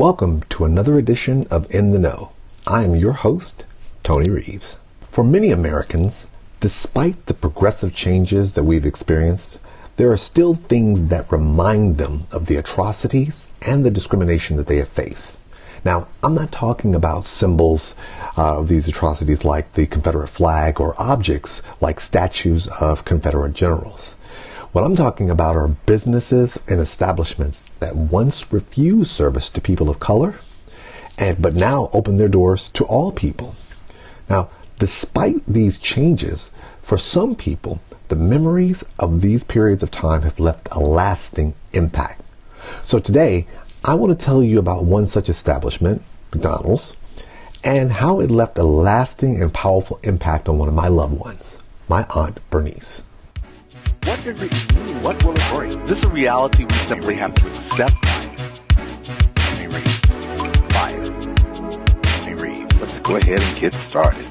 Welcome to another edition of In the Know. I am your host, Tony Reeves. For many Americans, despite the progressive changes that we've experienced, there are still things that remind them of the atrocities and the discrimination that they have faced. Now, I'm not talking about symbols of these atrocities like the Confederate flag or objects like statues of Confederate generals. What I'm talking about are businesses and establishments that once refused service to people of color, but now open their doors to all people. Now, despite these changes, for some people, the memories of these periods of time have left a lasting impact. So today, I want to tell you about one such establishment, McDonald's, and how it left a lasting and powerful impact on one of my loved ones, my Aunt Berniece. What will it bring? This is a reality we simply have to accept. Let's go ahead and get started.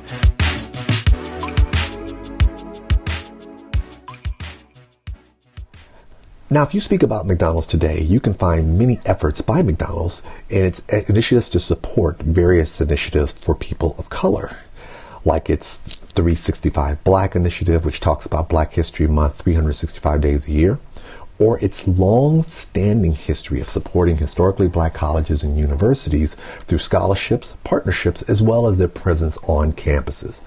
Now, if you speak about McDonald's today, you can find many efforts by McDonald's and its initiatives to support various initiatives for people of color, like its 365 Black initiative, which talks about Black History Month 365 days a year, or its long-standing history of supporting historically Black colleges and universities through scholarships, partnerships, as well as their presence on campuses.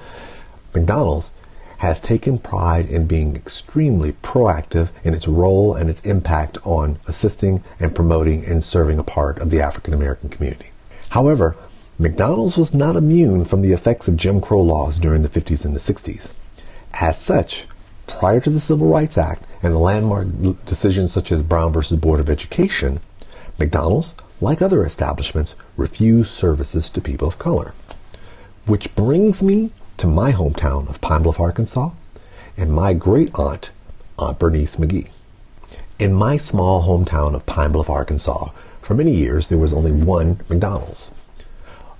McDonald's has taken pride in being extremely proactive in its role and its impact on assisting and promoting and serving a part of the African American community. However, McDonald's was not immune from the effects of Jim Crow laws during the 50s and the 60s. As such, prior to the Civil Rights Act and the landmark decisions such as Brown versus Board of Education, McDonald's, like other establishments, refused services to people of color. Which brings me to my hometown of Pine Bluff, Arkansas, and my great aunt, Aunt Berniece McGee. In my small hometown of Pine Bluff, Arkansas, for many years there was only one McDonald's.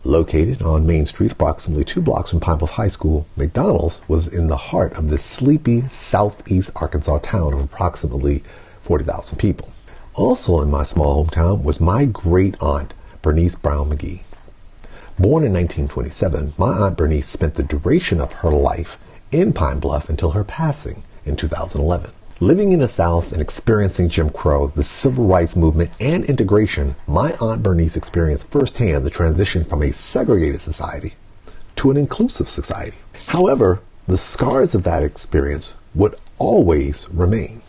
Located on Main Street, approximately 2 blocks from Pine Bluff High School, McDonald's was in the heart of this sleepy southeast Arkansas town of approximately 40,000 people. Also in my small hometown was my great aunt, Berniece Brown McGee. Born in 1927, my Aunt Berniece spent the duration of her life in Pine Bluff until her passing in 2011. Living in the South and experiencing Jim Crow, the Civil Rights Movement, and integration, my Aunt Berniece experienced firsthand the transition from a segregated society to an inclusive society. However, the scars of that experience would always remain.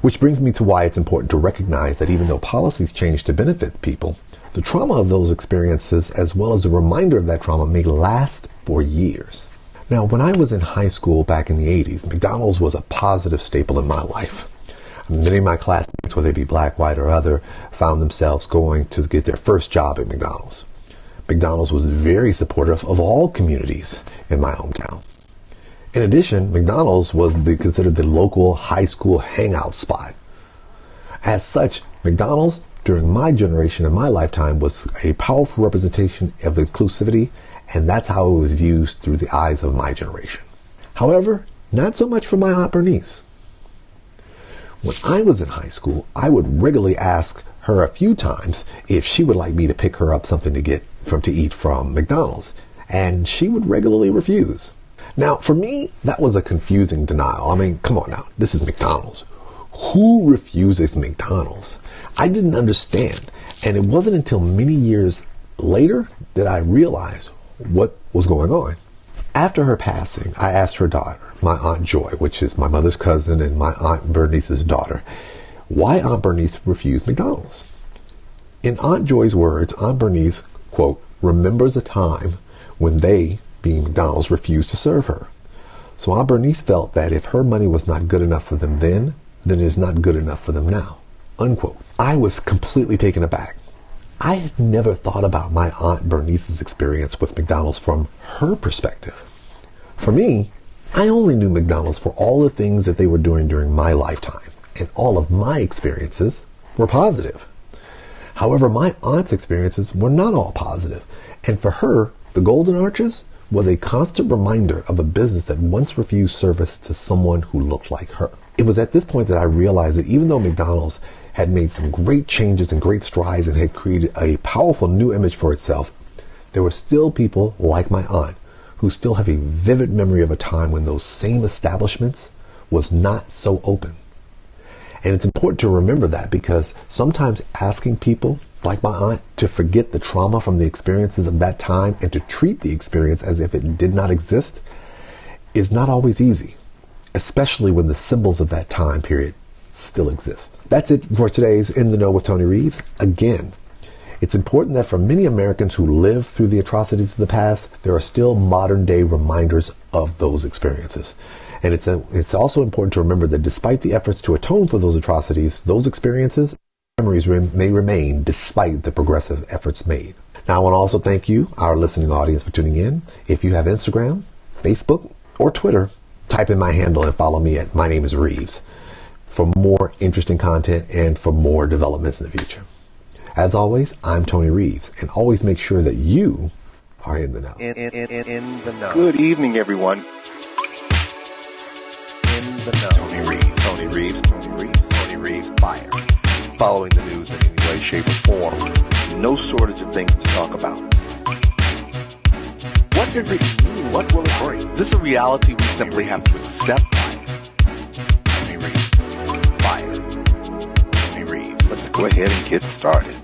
Which brings me to why it's important to recognize that even though policies change to benefit people, the trauma of those experiences, as well as the reminder of that trauma, may last for years. Now, when I was in high school back in the 80s, McDonald's was a positive staple in my life. Many of my classmates, whether they be Black, white, or other, found themselves going to get their first job at McDonald's. McDonald's was very supportive of all communities in my hometown. In addition, McDonald's was considered the local high school hangout spot. As such, McDonald's during my generation and my lifetime was a powerful representation of inclusivity, and that's how it was viewed through the eyes of my generation. However, not so much for my Aunt Berniece. When I was in high school, I would regularly ask her a few times if she would like me to pick her up something to eat from McDonald's, and she would regularly refuse. Now, for me, that was a confusing denial. I mean, come on now, this is McDonald's. Who refuses McDonald's? I didn't understand, and it wasn't until many years later that I realized what was going on. After her passing, I asked her daughter, my Aunt Joy, which is my mother's cousin and my Aunt Bernice's daughter, why Aunt Berniece refused McDonald's. In Aunt Joy's words, Aunt Berniece, quote, remembers a time when they, being McDonald's, refused to serve her. So Aunt Berniece felt that if her money was not good enough for them then it is not good enough for them now, unquote. I was completely taken aback. I had never thought about my Aunt Bernice's experience with McDonald's from her perspective. For me, I only knew McDonald's for all the things that they were doing during my lifetimes, and all of my experiences were positive. However, my aunt's experiences were not all positive, and for her, the Golden Arches was a constant reminder of a business that once refused service to someone who looked like her. It was at this point that I realized that even though McDonald's had made some great changes and great strides and had created a powerful new image for itself, there were still people like my aunt who still have a vivid memory of a time when those same establishments was not so open. And it's important to remember that, because sometimes asking people like my aunt to forget the trauma from the experiences of that time and to treat the experience as if it did not exist is not always easy, especially when the symbols of that time period still exist. That's it for today's In the Know with Tony Reeves. Again, it's important that for many Americans who lived through the atrocities of the past, there are still modern day reminders of those experiences. And it's also important to remember that despite the efforts to atone for those atrocities, those experiences, memories may remain despite the progressive efforts made. Now, I want to also thank you, our listening audience, for tuning in. If you have Instagram, Facebook, or Twitter, type in my handle and follow me at My Name is Reeves for more interesting content and for more developments in the future. As always, I'm Tony Reeves, and always make sure that you are in the know. In the know. Good evening, everyone. In the know. Tony Reeves. Tony Reeves. Tony Reeves. Tony Reeves. Fire. Following the news in any way, shape, or form. No shortage of things to talk about. What does it mean? What will it bring? This is a reality we simply have to accept. Tony Reeves. Fire. Tony Reeves. Let's go ahead and get started.